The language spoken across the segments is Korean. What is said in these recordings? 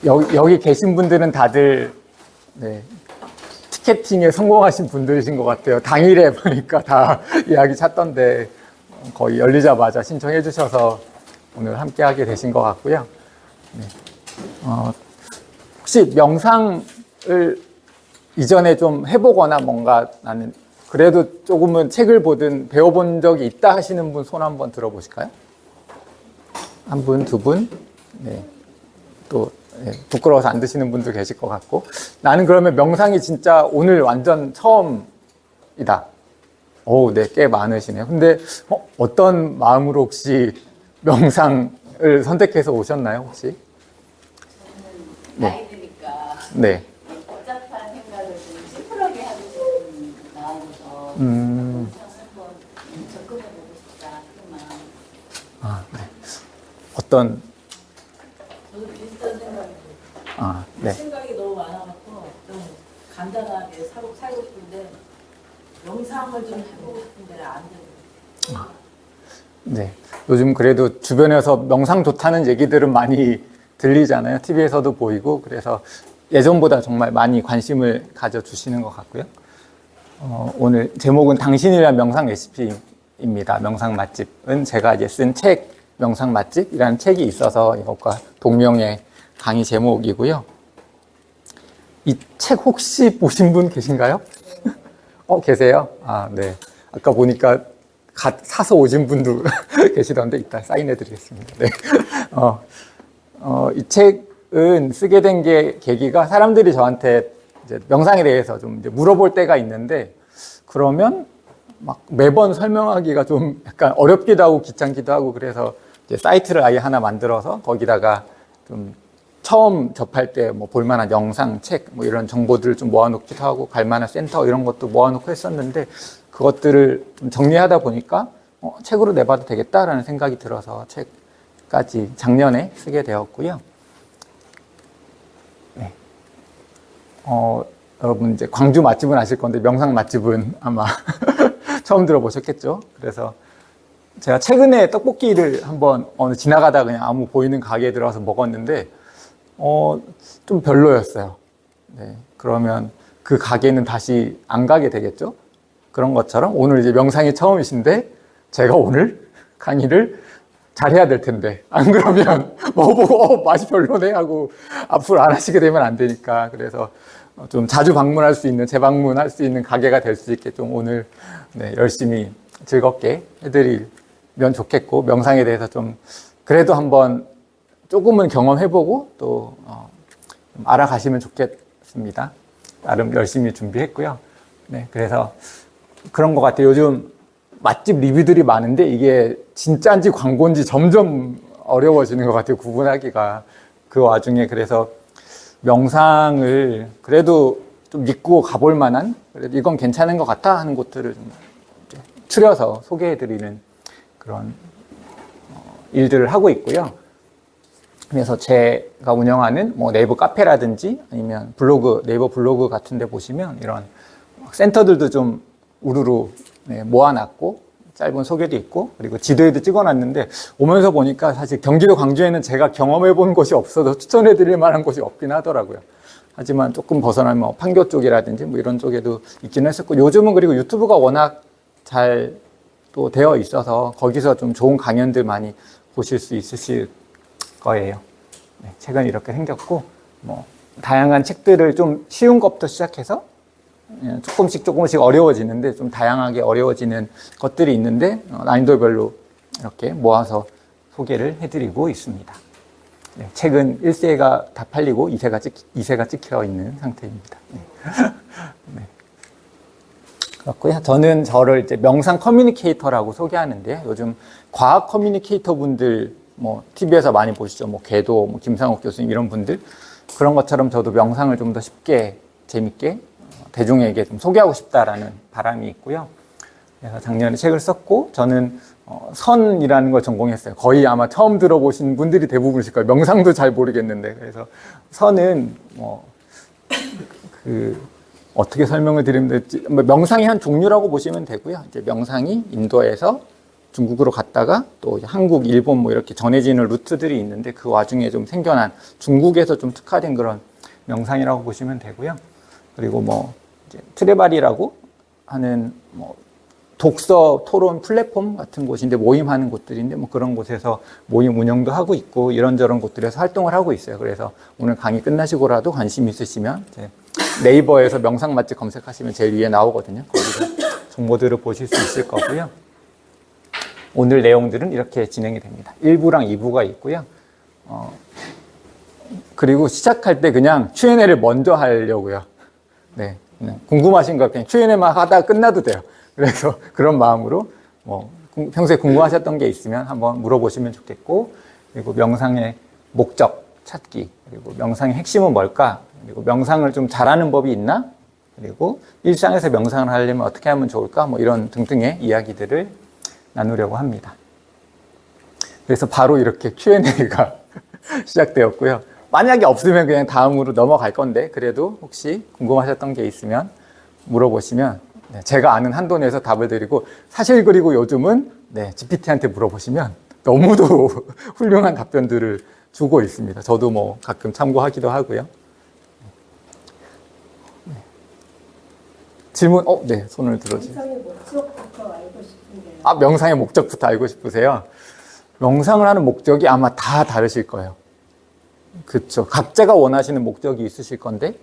여기 계신 분들은 다들 네, 티켓팅에 성공하신 분들이신 것 같아요. 당일에 보니까 다 예약이 찼던데 거의 열리자마자 신청해 주셔서 오늘 함께 하게 되신 것 같고요. 네. 혹시 명상을 이전에 좀 해보거나 뭔가 나는 그래도 조금은 책을 보든 배워본 적이 있다 하시는 분 손 한번 들어보실까요? 한 분, 두 분? 네. 또 네, 부끄러워서 안 드시는 분도 계실 것 같고 나는 그러면 명상이 진짜 오늘 완전 처음이다. 오, 네, 꽤 많으시네요. 근데 어떤 마음으로 혹시 명상을 선택해서 오셨나요, 혹시? 나이 드니까 네. 복잡한 생각을 좀 심플하게 하고 싶은 마음에서 한번 접근해보고 싶다 그 마음. 아, 네. 어떤 저도 비슷한 생각이에요. 네. 생각이 너무 많아갖고 좀 간단하게 살고 싶은데 명상을 좀 해보고 싶은데 안 되고. 네. 요즘 그래도 주변에서 명상 좋다는 얘기들은 많이 들리잖아요. TV에서도 보이고 그래서 예전보다 정말 많이 관심을 가져주시는 것 같고요. 오늘 제목은 당신이란 명상 레시피입니다. 명상 맛집은 제가 이제 쓴 책 명상 맛집이라는 책이 있어서 이것과 동명의 강의 제목이고요. 이 책 혹시 보신 분 계신가요? 계세요? 네. 아까 보니까 사서 오신 분도 계시던데 이따 사인해 드리겠습니다. 네. 이 책은 쓰게 된 게 계기가 사람들이 저한테 이제 명상에 대해서 좀 이제 물어볼 때가 있는데 그러면 막 매번 설명하기가 좀 약간 어렵기도 하고 귀찮기도 하고 그래서 이제 사이트를 아예 하나 만들어서 거기다가 좀 처음 접할 때 뭐 볼만한 영상, 책 뭐 이런 정보들을 좀 모아놓기도 하고 갈만한 센터 이런 것도 모아놓고 했었는데 그것들을 좀 정리하다 보니까 책으로 내봐도 되겠다라는 생각이 들어서 책까지 작년에 쓰게 되었고요. 네. 여러분 이제 광주 맛집은 아실 건데 명상 맛집은 아마 처음 들어보셨겠죠. 그래서 제가 최근에 떡볶이를 한번 지나가다 그냥 아무 보이는 가게에 들어가서 먹었는데 좀 별로였어요. 네, 그러면 그 가게는 다시 안 가게 되겠죠? 그런 것처럼 오늘 이제 명상이 처음이신데 제가 오늘 강의를 잘해야 될 텐데 안 그러면 먹어보고 맛이 별로네 하고 앞으로 안 하시게 되면 안 되니까 그래서 좀 자주 방문할 수 있는 재방문할 수 있는 가게가 될 수 있게 좀 오늘 네, 열심히 즐겁게 해드리면 좋겠고 명상에 대해서 좀 그래도 한번 조금은 경험해보고 또 알아가시면 좋겠습니다. 나름 열심히 준비했고요. 네, 그래서 그런 것 같아요. 요즘 맛집 리뷰들이 많은데 이게 진짜인지 광고인지 점점 어려워지는 것 같아요. 구분하기가. 그 와중에 그래서 명상을 그래도 좀 믿고 가볼 만한 그래도 이건 괜찮은 것 같아 하는 곳들을 좀 추려서 소개해드리는 그런 일들을 하고 있고요. 그래서 제가 운영하는 뭐 네이버 카페라든지 아니면 블로그, 네이버 블로그 같은 데 보시면 이런 센터들도 좀 우르르 모아놨고 짧은 소개도 있고 그리고 지도에도 찍어놨는데 오면서 보니까 사실 경기도 광주에는 제가 경험해 본 곳이 없어서 추천해 드릴 만한 곳이 없긴 하더라고요. 하지만 조금 벗어나면 뭐 판교 쪽이라든지 뭐 이런 쪽에도 있기는 했었고 요즘은 그리고 유튜브가 워낙 잘 또 되어 있어서 거기서 좀 좋은 강연들 많이 보실 수 있으실 거예요. 네, 책은 이렇게 생겼고 뭐 다양한 책들을 좀 쉬운 것부터 시작해서 조금씩 어려워지는데 좀 다양하게 어려워지는 것들이 있는데 난이도별로 이렇게 모아서 소개를 해드리고 있습니다. 네, 책은 1세가 다 팔리고 2세가 찍혀 있는 상태입니다. 네. 네. 그렇고요. 저는 저를 이제 명상 커뮤니케이터라고 소개하는데 요즘 과학 커뮤니케이터 분들 뭐 TV에서 많이 보시죠. 뭐 궤도, 뭐 김상욱 교수님 이런 분들 그런 것처럼 저도 명상을 좀 더 쉽게 재밌게 대중에게 좀 소개하고 싶다라는 바람이 있고요. 그래서 작년에 책을 썼고 저는 선이라는 걸 전공했어요. 거의 아마 처음 들어보신 분들이 대부분이실 거예요. 명상도 잘 모르겠는데 그래서 선은 뭐 어떻게 설명을 드리면 될지 명상의 한 종류라고 보시면 되고요. 이제 명상이 인도에서 중국으로 갔다가 또 한국, 일본 뭐 이렇게 전해지는 루트들이 있는데 그 와중에 좀 생겨난 중국에서 좀 특화된 그런 명상이라고 보시면 되고요. 그리고 뭐 이제 트레바리라고 하는 뭐 독서 토론 플랫폼 같은 곳인데 모임하는 곳들인데 뭐 그런 곳에서 모임 운영도 하고 있고 이런저런 곳들에서 활동을 하고 있어요. 그래서 오늘 강의 끝나시고라도 관심 있으시면 이제 네이버에서 명상 맛집 검색하시면 제일 위에 나오거든요. 거기서 정보들을 보실 수 있을 거고요. 오늘 내용들은 이렇게 진행이 됩니다. 1부랑 2부가 있고요. 그리고 시작할 때 그냥 Q&A를 먼저 하려고요. 네, 그냥 궁금하신 거 그냥 Q&A만 하다가 끝나도 돼요. 그래서 그런 마음으로 뭐 평소에 궁금하셨던 게 있으면 한번 물어보시면 좋겠고, 그리고 명상의 목적 찾기, 그리고 명상의 핵심은 뭘까, 그리고 명상을 좀 잘하는 법이 있나, 그리고 일상에서 명상을 하려면 어떻게 하면 좋을까, 뭐 이런 등등의 이야기들을 나누려고 합니다. 그래서 바로 이렇게 Q&A가 시작되었고요. 만약에 없으면 그냥 다음으로 넘어갈 건데, 그래도 혹시 궁금하셨던 게 있으면 물어보시면 제가 아는 한도 내에서 답을 드리고, 사실 그리고 요즘은 GPT한테 물어보시면 너무도 훌륭한 답변들을 주고 있습니다. 저도 뭐 가끔 참고하기도 하고요. 질문, 네, 손을 들어주세요. 명상의 목적부터 알고 싶은데요. 아, 명상의 목적부터 알고 싶으세요? 명상을 하는 목적이 아마 다 다르실 거예요. 그렇죠. 각자가 원하시는 목적이 있으실 건데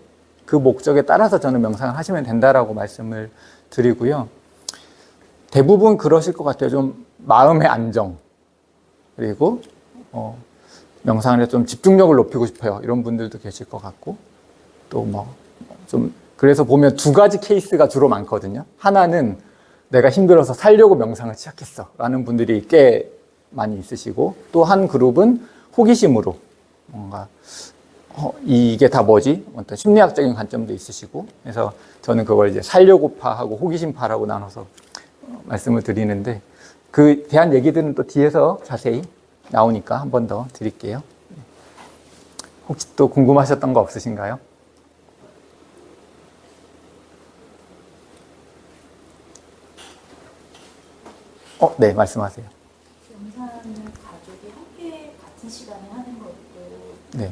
그 목적에 따라서 저는 명상을 하시면 된다라고 말씀을 드리고요. 대부분 그러실 것 같아요. 좀 마음의 안정, 그리고 명상을 해서 좀 집중력을 높이고 싶어요. 이런 분들도 계실 것 같고, 또 뭐 좀 그래서 보면 두 가지 케이스가 주로 많거든요. 하나는 내가 힘들어서 살려고 명상을 시작했어 라는 분들이 꽤 많이 있으시고, 또 한 그룹은 호기심으로 뭔가 이게 다 뭐지? 어떤 심리학적인 관점도 있으시고, 그래서 저는 그걸 이제 살려고파하고 호기심파라고 나눠서 말씀을 드리는데, 그 대한 얘기들은 또 뒤에서 자세히 나오니까 한 번 더 드릴게요. 혹시 또 궁금하셨던 거 없으신가요? 네, 말씀하세요. 명상을 가족이 함께 같은 시간에 하는 것도 네.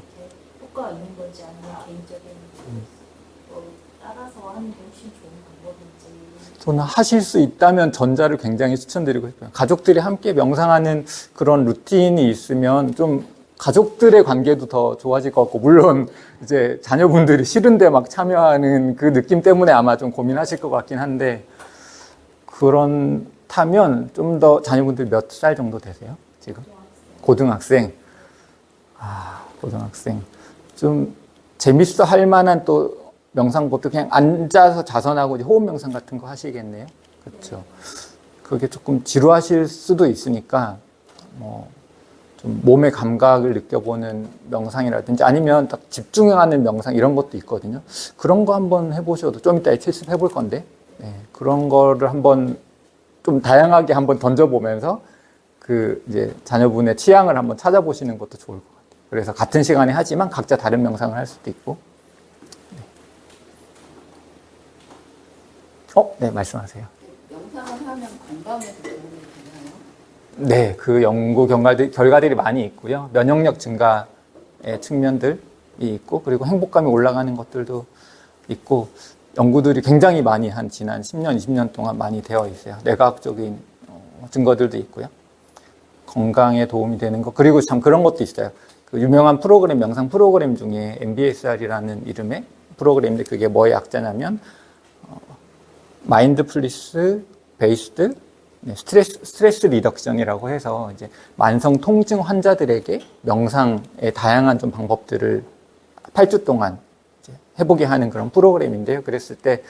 효과가 있는 건지 아니면 개인적인 따라서 하는 게 훨씬 좋은 방법인지. 저는 하실 수 있다면 전자를 굉장히 추천드리고 싶어요. 가족들이 함께 명상하는 그런 루틴이 있으면 좀 가족들의 관계도 더 좋아질 것 같고, 물론 이제 자녀분들이 싫은데 막 참여하는 그 느낌 때문에 아마 좀 고민하실 것 같긴 한데, 그렇다면 좀 더 자녀분들 몇 살 정도 되세요? 지금? 고등학생. 고등학생. 좀 재밌어 할 만한 또 명상법도 그냥 앉아서 자선하고 호흡 명상 같은 거 하시겠네요. 그렇죠. 그게 조금 지루하실 수도 있으니까 좀 몸의 감각을 느껴보는 명상이라든지 아니면 딱 집중하는 명상 이런 것도 있거든요. 그런 거 한번 해보셔도, 좀 이따 실습해 볼 건데, 그런 거를 한번 좀 다양하게 한번 던져보면서 이제 자녀분의 취향을 한번 찾아보시는 것도 좋을 것 같아요. 그래서 같은 시간에 하지만 각자 다른 명상을 할 수도 있고. 네, 말씀하세요. 명상을 하면 건강에 도움이 되나요? 네, 그 연구 결과들이 많이 있고요. 면역력 증가의 측면들이 있고, 그리고 행복감이 올라가는 것들도 있고, 연구들이 굉장히 많이 한 지난 10년, 20년 동안 많이 되어 있어요. 뇌과학적인 증거들도 있고요. 건강에 도움이 되는 거. 그리고 참 그런 것도 있어요. 그 유명한 프로그램, 명상 프로그램 중에 MBSR이라는 이름의 프로그램인데, 그게 뭐의 약자냐면 마인드풀니스 베이스드 스트레스 리덕션이라고 해서 이제 만성 통증 환자들에게 명상의 다양한 좀 방법들을 8주 동안 이제 해보게 하는 그런 프로그램인데요. 그랬을 때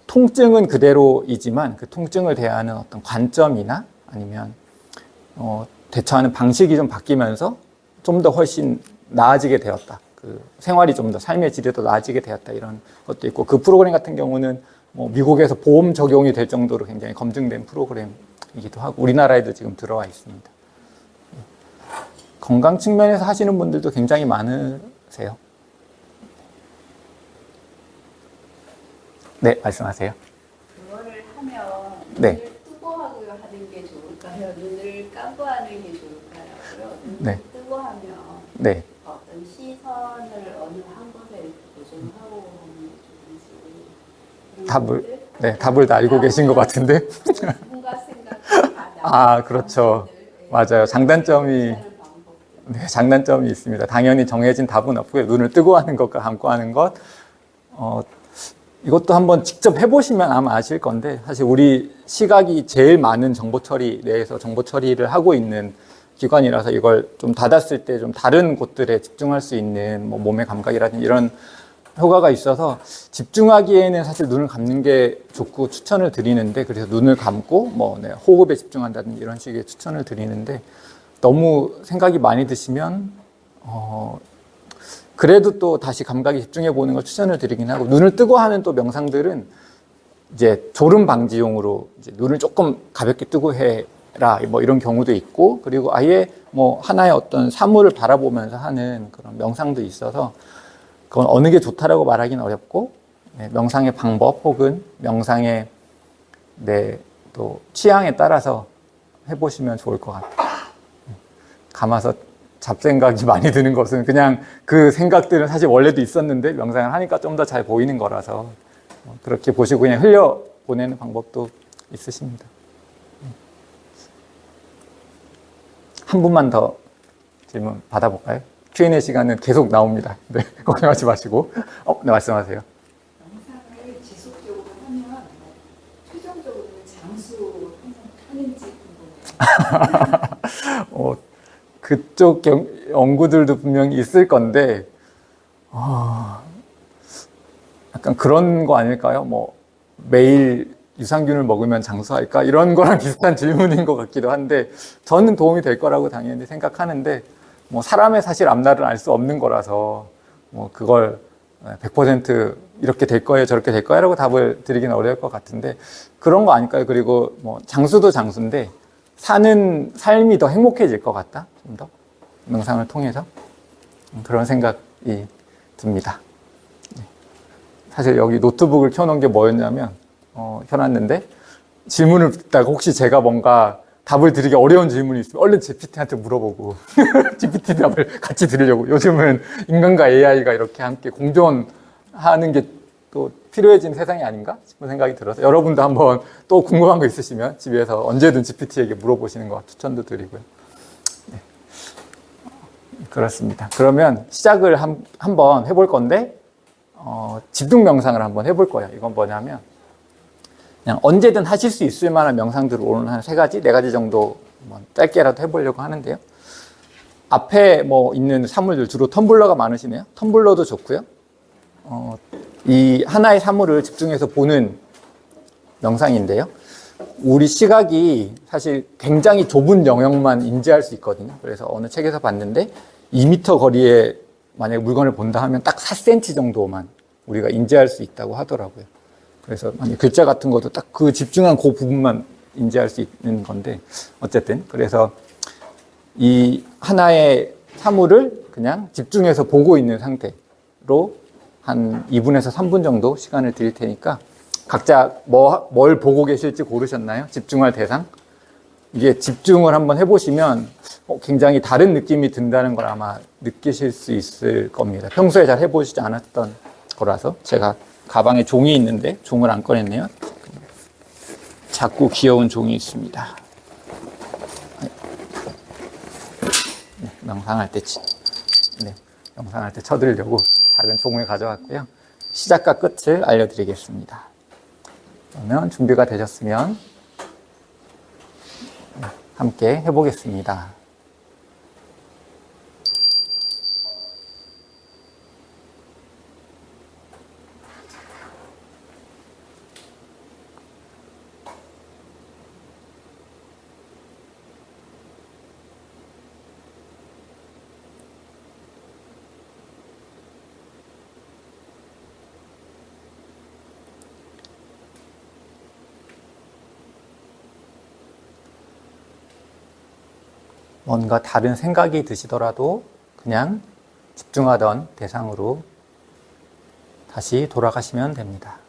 통증은 그대로이지만 그 통증을 대하는 어떤 관점이나 아니면 대처하는 방식이 좀 바뀌면서 좀 더 훨씬 나아지게 되었다. 그 생활이 좀 더 삶의 질이 더 나아지게 되었다. 이런 것도 있고, 그 프로그램 같은 경우는 미국에서 보험 적용이 될 정도로 굉장히 검증된 프로그램이기도 하고, 우리나라에도 지금 들어와 있습니다. 건강 측면에서 하시는 분들도 굉장히 많으세요. 네, 말씀하세요. 그거를 하면 네. 눈을 뜨고 하고 하는 게 좋을까요? 좋을까요? 눈을 감고 하는 게 좋을까요? 눈을 네. 뜨고 하면 네. 어떤 시선을 어느 한 곳에 이렇게 고정하고 하는 게 좋은지 답을, 네, 답을 다 알고 계신 것 같은데. 뭔가 생각이 다 아, 그렇죠. 맞아요. 장단점이, 네, 장단점이 있습니다. 당연히 정해진 답은 없고요. 눈을 뜨고 하는 것과 감고 하는 것. 이것도 한번 직접 해보시면 아마 아실 건데, 사실 우리 시각이 제일 많은 정보 처리 내에서 정보 처리를 하고 있는 기관이라서 이걸 좀 닫았을 때 좀 다른 곳들에 집중할 수 있는 뭐 몸의 감각이라든지 이런 효과가 있어서 집중하기에는 사실 눈을 감는 게 좋고 추천을 드리는데, 그래서 눈을 감고 뭐 네, 호흡에 집중한다든지 이런 식의 추천을 드리는데, 너무 생각이 많이 드시면 그래도 또 다시 감각에 집중해 보는 걸 추천을 드리긴 하고, 눈을 뜨고 하는 또 명상들은 이제 졸음 방지용으로 이제 눈을 조금 가볍게 뜨고 해라 뭐 이런 경우도 있고, 그리고 아예 뭐 하나의 어떤 사물을 바라보면서 하는 그런 명상도 있어서 그건 어느 게 좋다라고 말하기는 어렵고, 네, 명상의 방법 혹은 명상의 또 취향에 따라서 해보시면 좋을 것 같아요. 감아서 잡생각이 많이 드는 것은 그냥 그 생각들은 사실 원래도 있었는데 명상을 하니까 좀 더 잘 보이는 거라서 그렇게 보시고 그냥 흘려보내는 방법도 있으십니다. 한 분만 더 질문 받아볼까요? Q&A 시간은 계속 나옵니다. 네, 걱정하지 마시고. 네, 말씀하세요. 영상을 지속적으로 하면 최종적으로는 장수 하는지 궁금해요. 그쪽 연구들도 분명히 있을 건데, 약간 그런 거 아닐까요? 뭐, 매일 유산균을 먹으면 장수할까? 이런 거랑 비슷한 질문인 것 같기도 한데, 저는 도움이 될 거라고 당연히 생각하는데, 뭐, 사람의 사실 앞날은 알 수 없는 거라서, 뭐, 그걸 100% 이렇게 될 거예요, 저렇게 될 거예요? 라고 답을 드리긴 어려울 것 같은데, 그런 거 아닐까요? 그리고 뭐, 장수도 장수인데, 사는 삶이 더 행복해질 것 같다? 좀 더? 명상을 통해서? 그런 생각이 듭니다. 사실 여기 노트북을 켜놓은 게 뭐였냐면, 켜놨는데, 질문을 듣다가 혹시 제가 뭔가 답을 드리기 어려운 질문이 있으면 얼른 GPT한테 물어보고, GPT 답을 같이 드리려고. 요즘은 인간과 AI가 이렇게 함께 공존하는 게 또 필요해진 세상이 아닌가 싶은 생각이 들어서, 여러분도 한번 또 궁금한 거 있으시면 집에서 언제든 GPT에게 물어보시는 거 추천도 드리고요. 네. 그렇습니다. 그러면 시작을 한번 해볼 건데, 집중 명상을 한번 해볼 거예요. 이건 뭐냐면, 그냥 언제든 하실 수 있을 만한 명상들을 오늘 한 3가지, 4가지 정도 짧게라도 해보려고 하는데요. 앞에 뭐 있는 사물들, 주로 텀블러가 많으시네요. 텀블러도 좋고요. 이 하나의 사물을 집중해서 보는 명상인데요. 우리 시각이 사실 굉장히 좁은 영역만 인지할 수 있거든요. 그래서 어느 책에서 봤는데 2m 거리에 만약에 물건을 본다 하면 딱 4cm 정도만 우리가 인지할 수 있다고 하더라고요. 그래서 만약 글자 같은 것도 딱 그 집중한 그 부분만 인지할 수 있는 건데, 어쨌든 그래서 이 하나의 사물을 그냥 집중해서 보고 있는 상태로 한 2분에서 3분 정도 시간을 드릴 테니까 각자 뭘 보고 계실지 고르셨나요? 집중할 대상? 이게 집중을 한번 해보시면 굉장히 다른 느낌이 든다는 걸 아마 느끼실 수 있을 겁니다. 평소에 잘 해보시지 않았던 거라서. 제가 가방에 종이 있는데 종을 안 꺼냈네요. 작고 귀여운 종이 있습니다. 네, 명상할 때 쳐드리려고 작은 종을 가져왔고요. 시작과 끝을 알려드리겠습니다. 그러면 준비가 되셨으면 함께 해보겠습니다. 뭔가 다른 생각이 드시더라도 그냥 집중하던 대상으로 다시 돌아가시면 됩니다.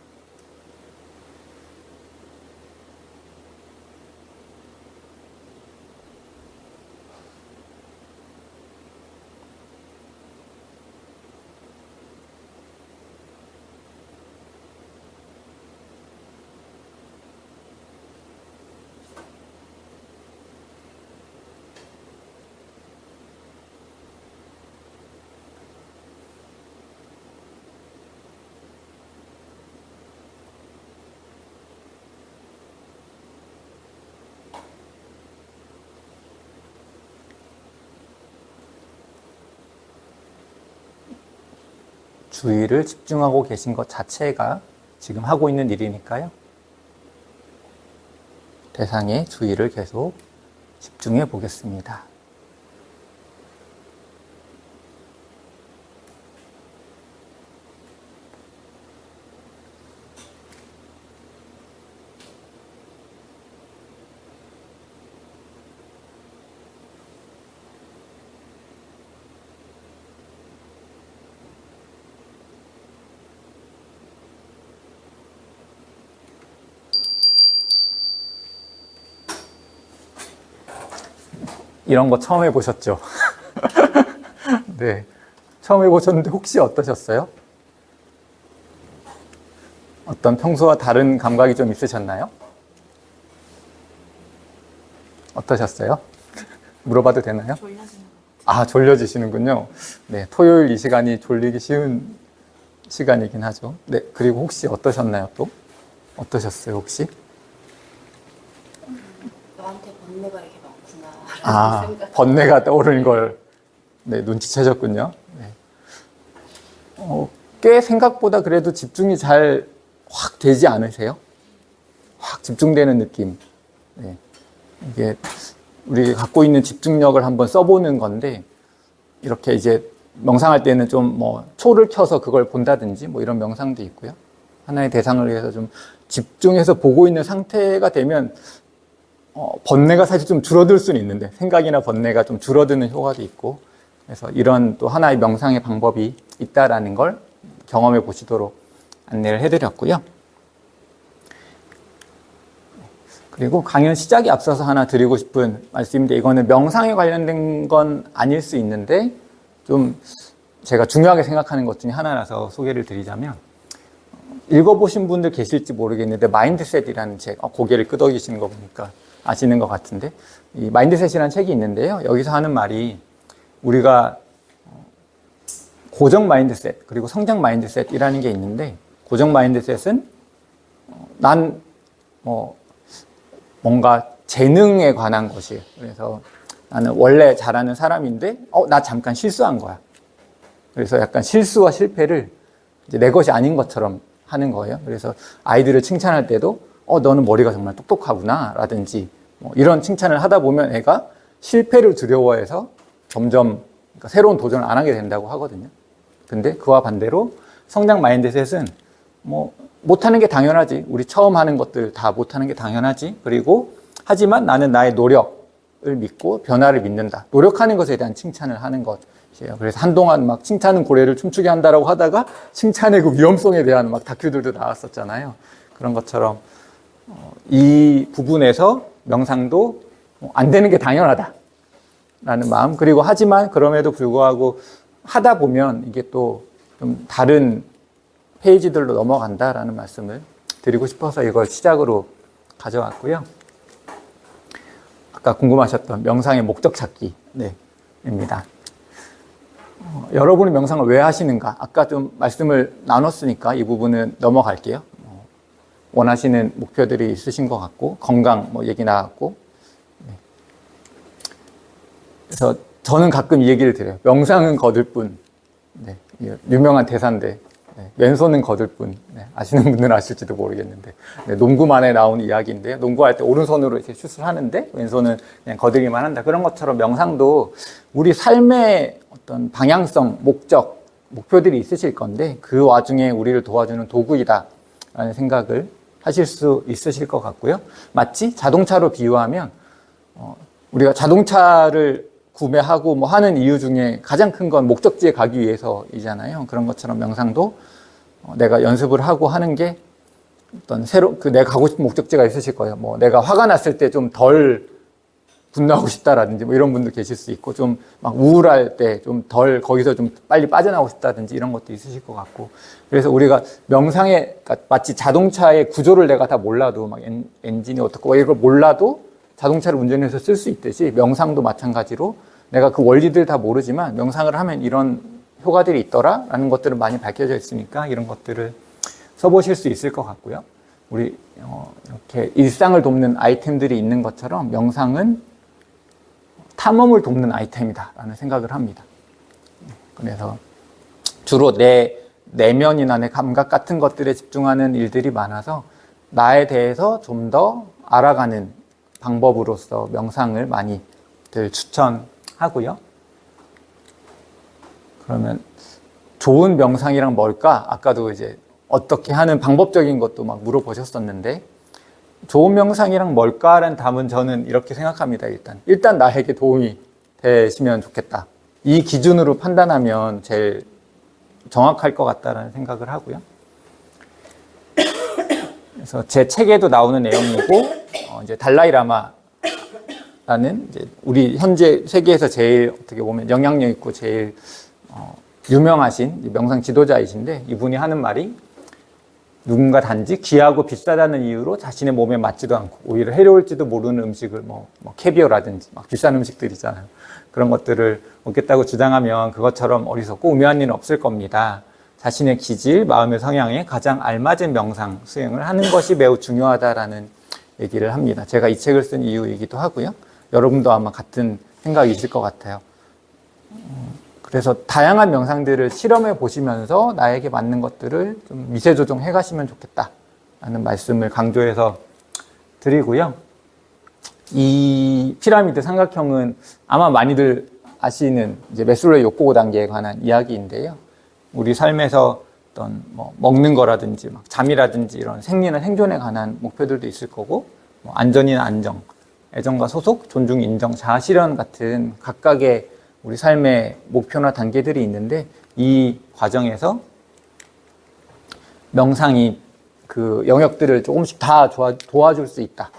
주의를 집중하고 계신 것 자체가 지금 하고 있는 일이니까요. 대상에 주의를 계속 집중해 보겠습니다. 이런 거 처음 해보셨죠? 네. 처음 해보셨는데 혹시 어떠셨어요? 어떤 평소와 다른 감각이 좀 있으셨나요? 어떠셨어요? 물어봐도 되나요? 아, 졸려지시는군요. 네. 토요일 이 시간이 졸리기 쉬운 시간이긴 하죠. 네. 그리고 혹시 어떠셨나요, 또? 어떠셨어요, 혹시? 나한테 번뇌가 이렇게 많구나. 아, 번뇌가 떠오르는 걸 네, 눈치채셨군요. 네. 꽤 생각보다 그래도 집중이 잘 확 되지 않으세요? 확 집중되는 느낌. 네. 이게 우리 갖고 있는 집중력을 한번 써보는 건데, 이렇게 이제 명상할 때는 좀 뭐 초를 켜서 그걸 본다든지 뭐 이런 명상도 있고요. 하나의 대상을 위해서 좀 집중해서 보고 있는 상태가 되면 번뇌가 사실 좀 줄어들 수는 있는데, 생각이나 번뇌가 좀 줄어드는 효과도 있고, 그래서 이런 또 하나의 명상의 방법이 있다라는 걸 경험해 보시도록 안내를 해드렸고요. 그리고 강연 시작에 앞서서 하나 드리고 싶은 말씀인데, 이거는 명상에 관련된 건 아닐 수 있는데 좀 제가 중요하게 생각하는 것 중에 하나라서 소개를 드리자면, 읽어보신 분들 계실지 모르겠는데 마인드셋이라는 책, 고개를 끄덕이시는 거 보니까 아시는 것 같은데, 이 마인드셋이라는 책이 있는데요. 여기서 하는 말이, 우리가 고정 마인드셋 그리고 성장 마인드셋이라는 게 있는데, 고정 마인드셋은 난 뭔가 재능에 관한 것이에요. 그래서 나는 원래 잘하는 사람인데 나 잠깐 실수한 거야. 그래서 약간 실수와 실패를 이제 내 것이 아닌 것처럼 하는 거예요. 그래서 아이들을 칭찬할 때도 너는 머리가 정말 똑똑하구나 라든지 이런 칭찬을 하다 보면 애가 실패를 두려워해서 점점 그러니까 새로운 도전을 안 하게 된다고 하거든요. 근데 그와 반대로 성장 마인드셋은 못하는 게 당연하지. 우리 처음 하는 것들 다 못하는 게 당연하지. 그리고 하지만 나는 나의 노력을 믿고 변화를 믿는다. 노력하는 것에 대한 칭찬을 하는 것이에요. 그래서 한동안 막 칭찬은 고래를 춤추게 한다라고 하다가 칭찬의 그 위험성에 대한 막 다큐들도 나왔었잖아요. 그런 것처럼 이 부분에서 명상도 안 되는 게 당연하다 라는 마음, 그리고 하지만 그럼에도 불구하고 하다 보면 이게 또 좀 다른 페이지들로 넘어간다라는 말씀을 드리고 싶어서 이걸 시작으로 가져왔고요. 아까 궁금하셨던 명상의 목적 찾기 입니다. 여러분이 명상을 왜 하시는가? 아까 좀 말씀을 나눴으니까 이 부분은 넘어갈게요. 원하시는 목표들이 있으신 것 같고, 건강 얘기 나왔고, 그래서 저는 가끔 이 얘기를 드려요. 명상은 거들 뿐. 유명한 대사인데, 왼손은 거들 뿐. 아시는 분들은 아실지도 모르겠는데, 농구만에 나온 이야기인데요. 농구할 때 오른손으로 이렇게 슛을 하는데 왼손은 그냥 거들기만 한다. 그런 것처럼 명상도 우리 삶의 어떤 방향성, 목적, 목표들이 있으실 건데, 그 와중에 우리를 도와주는 도구이다라는 생각을 하실 수 있으실 것 같고요. 마치 자동차로 비유하면 우리가 자동차를 구매하고 하는 이유 중에 가장 큰 건 목적지에 가기 위해서이잖아요. 그런 것처럼 명상도 내가 연습을 하고 하는 게 어떤 내가 가고 싶은 목적지가 있으실 거예요. 내가 화가 났을 때 좀 덜 분노하고 싶다라든지 이런 분도 계실 수 있고, 좀 막 우울할 때 좀 덜 거기서 좀 빨리 빠져나오고 싶다든지 이런 것도 있으실 것 같고, 그래서 우리가 명상에 마치 자동차의 구조를 내가 다 몰라도 막 엔진이 어떻고 이걸 몰라도 자동차를 운전해서 쓸 수 있듯이, 명상도 마찬가지로 내가 그 원리들 다 모르지만 명상을 하면 이런 효과들이 있더라라는 것들은 많이 밝혀져 있으니까 이런 것들을 써보실 수 있을 것 같고요. 우리 이렇게 일상을 돕는 아이템들이 있는 것처럼 명상은 탐험을 돕는 아이템이다라는 생각을 합니다. 그래서 주로 내 내면이나 내 감각 같은 것들에 집중하는 일들이 많아서 나에 대해서 좀 더 알아가는 방법으로서 명상을 많이들 추천하고요. 그러면 좋은 명상이란 뭘까? 아까도 이제 어떻게 하는 방법적인 것도 막 물어보셨었는데, 좋은 명상이란 뭘까라는 답은 저는 이렇게 생각합니다. 일단 나에게 도움이 되시면 좋겠다. 이 기준으로 판단하면 제일 정확할 것 같다라는 생각을 하고요. 그래서 제 책에도 나오는 내용이고, 이제 달라이라마라는 이제 우리 현재 세계에서 제일 어떻게 보면 영향력 있고 제일 유명하신 명상 지도자이신데, 이분이 하는 말이 누군가 단지 귀하고 비싸다는 이유로 자신의 몸에 맞지도 않고 오히려 해로울지도 모르는 음식을 뭐 캐비어라든지 막 비싼 음식들 있잖아요. 그런 것들을 먹겠다고 주장하면 그것처럼 어리석고 우매한 일은 없을 겁니다. 자신의 기질, 마음의 성향에 가장 알맞은 명상 수행을 하는 것이 매우 중요하다라는 얘기를 합니다. 제가 이 책을 쓴 이유이기도 하고요. 여러분도 아마 같은 생각이실 것 같아요. 그래서 다양한 명상들을 실험해 보시면서 나에게 맞는 것들을 좀 미세 조정해 가시면 좋겠다라는 말씀을 강조해서 드리고요. 이 피라미드 삼각형은 아마 많이들 아시는 이제 매슬로의 욕구 단계에 관한 이야기인데요. 우리 삶에서 어떤 뭐 먹는 거라든지 막 잠이라든지 이런 생리나 생존에 관한 목표들도 있을 거고, 뭐 안전이나 안정, 애정과 소속, 존중, 인정, 자아 실현 같은 각각의 우리 삶의 목표나 단계들이 있는데, 이 과정에서 명상이 그 영역들을 조금씩 다 도와줄 수 있다.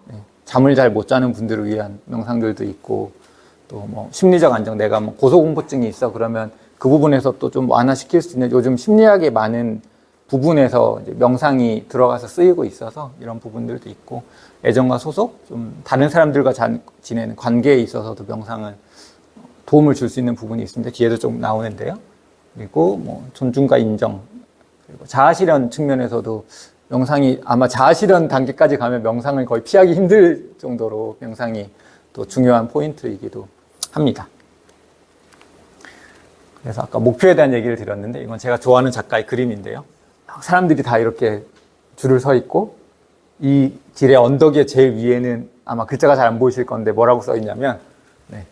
네. 잠을 잘 못 자는 분들을 위한 명상들도 있고, 또 뭐 심리적 안정, 내가 뭐 고소공포증이 있어 그러면 그 부분에서 또 좀 완화시킬 수 있는 요즘 심리학의 많은 부분에서 이제 명상이 들어가서 쓰이고 있어서 이런 부분들도 있고, 애정과 소속, 좀 다른 사람들과 지내는 관계에 있어서도 명상은 도움을 줄 수 있는 부분이 있습니다. 뒤에도 좀 나오는데요. 그리고 뭐 존중과 인정, 그리고 자아실현 측면에서도 명상이 아마 자아실현 단계까지 가면 명상을 거의 피하기 힘들 정도로 명상이 또 중요한 포인트이기도 합니다. 그래서 아까 목표에 대한 얘기를 드렸는데, 이건 제가 좋아하는 작가의 그림인데요. 사람들이 다 이렇게 줄을 서 있고, 이 길의 언덕의 제일 위에는 아마 글자가 잘 안 보이실 건데 뭐라고 써 있냐면, 네,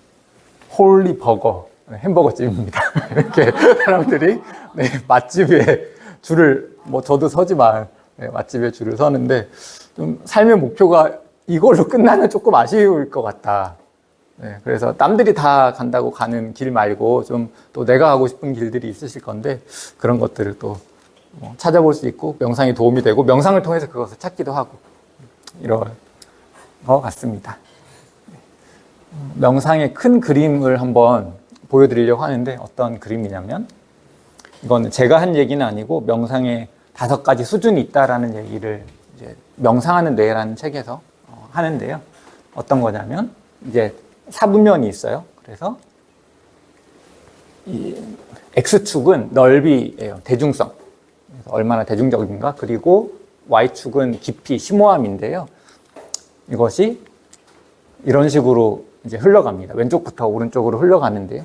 홀리 버거, 햄버거집입니다. 이렇게 사람들이 네, 맛집에 줄을, 뭐 저도 서지만 네, 맛집에 줄을 서는데, 좀 삶의 목표가 이걸로 끝나면 조금 아쉬울 것 같다. 네, 그래서 남들이 다 간다고 가는 길 말고 좀 또 내가 가고 싶은 길들이 있으실 건데, 그런 것들을 또 찾아볼 수 있고 명상이 도움이 되고 명상을 통해서 그것을 찾기도 하고 이런 것 같습니다. 명상의 큰 그림을 한번 보여드리려고 하는데, 어떤 그림이냐면, 이거는 제가 한 얘기는 아니고 명상의 5가지 수준이 있다라는 얘기를 이제 명상하는 뇌라는 책에서 하는데요. 어떤 거냐면, 이제 사분면이 있어요. 그래서 이 X축은 넓이예요. 대중성. 그래서 얼마나 대중적인가. 그리고 Y축은 깊이, 심오함인데요. 이것이 이런 식으로 이제 흘러갑니다. 왼쪽부터 오른쪽으로 흘러가는데요.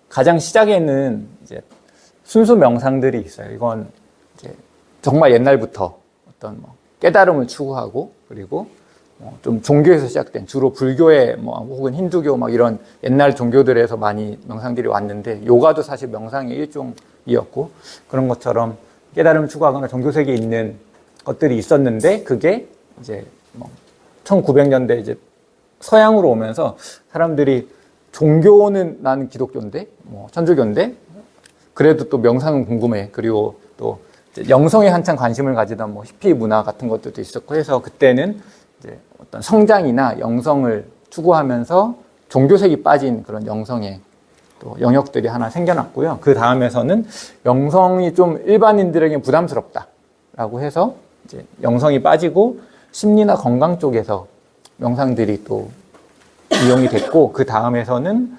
가장 시작에는 이제 순수 명상들이 있어요. 이건 이제 정말 옛날부터 어떤 뭐 깨달음을 추구하고, 그리고 좀 종교에서 시작된, 주로 불교에 뭐 혹은 힌두교 막 이런 옛날 종교들에서 많이 명상들이 왔는데, 요가도 사실 명상의 일종이었고, 그런 것처럼 깨달음을 추구하거나 종교 세계에 있는 것들이 있었는데, 그게 이제 뭐 1900년대 이제 서양으로 오면서 사람들이 종교는 나는 기독교인데, 뭐 천주교인데, 그래도 또 명상은 궁금해. 그리고 또 영성에 한창 관심을 가지던 뭐 히피 문화 같은 것들도 있었고 해서, 그때는 이제 어떤 성장이나 영성을 추구하면서 종교색이 빠진 그런 영성의 또 영역들이 하나 생겨났고요. 그 다음에서는 영성이 좀 일반인들에게 부담스럽다라고 해서 이제 영성이 빠지고 심리나 건강 쪽에서 명상들이 또 이용이 됐고, 그 다음에서는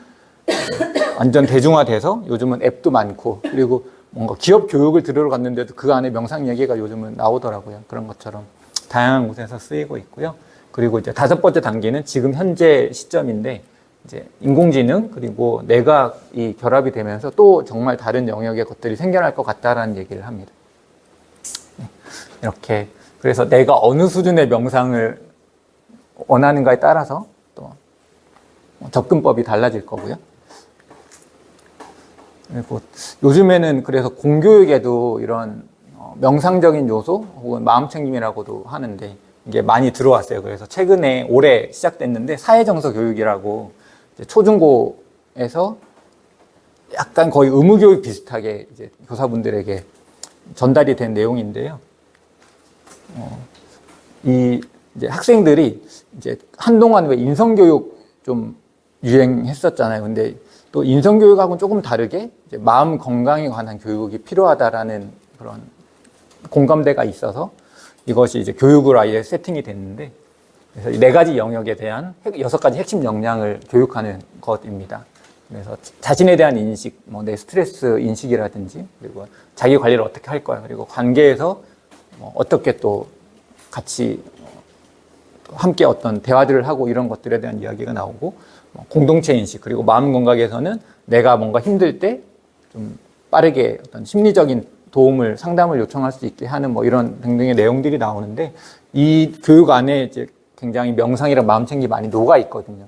완전 대중화돼서 요즘은 앱도 많고, 그리고 뭔가 기업 교육을 들으러 갔는데도 그 안에 명상 얘기가 요즘은 나오더라고요. 그런 것처럼 다양한 곳에서 쓰이고 있고요. 그리고 이제 5번째 단계는 지금 현재 시점인데, 이제 인공지능 그리고 내각이 결합이 되면서 또 정말 다른 영역의 것들이 생겨날 것 같다라는 얘기를 합니다. 네, 이렇게 그래서 내가 어느 수준의 명상을 원하는가에 따라서 또 접근법이 달라질 거고요. 그리고 요즘에는 그래서 공교육에도 이런 명상적인 요소 혹은 마음챙김이라고도 하는데 이게 많이 들어왔어요. 그래서 최근에 올해 시작됐는데 사회정서 교육이라고 이제 초중고에서 약간 거의 의무교육 비슷하게 이제 교사분들에게 전달이 된 내용인데요. 이 이제 학생들이 이제 한동안 왜 인성교육 좀 유행했었잖아요. 근데 또 인성교육하고는 조금 다르게 이제 마음 건강에 관한 교육이 필요하다라는 그런 공감대가 있어서 이것이 이제 교육으로 아예 세팅이 됐는데 그래서 이 4가지 영역에 대한 6가지 핵심 역량을 교육하는 것입니다. 그래서 자신에 대한 인식, 뭐 내 스트레스 인식이라든지 그리고 자기 관리를 어떻게 할 거야 그리고 관계에서 어떻게 또 같이 함께 어떤 대화들을 하고 이런 것들에 대한 이야기가 나오고 공동체 인식 그리고 마음 건강에서는 내가 뭔가 힘들 때 좀 빠르게 어떤 심리적인 도움을 상담을 요청할 수 있게 하는 뭐 이런 등등의 내용들이 나오는데 이 교육 안에 이제 굉장히 명상이랑 마음챙김이 많이 녹아 있거든요.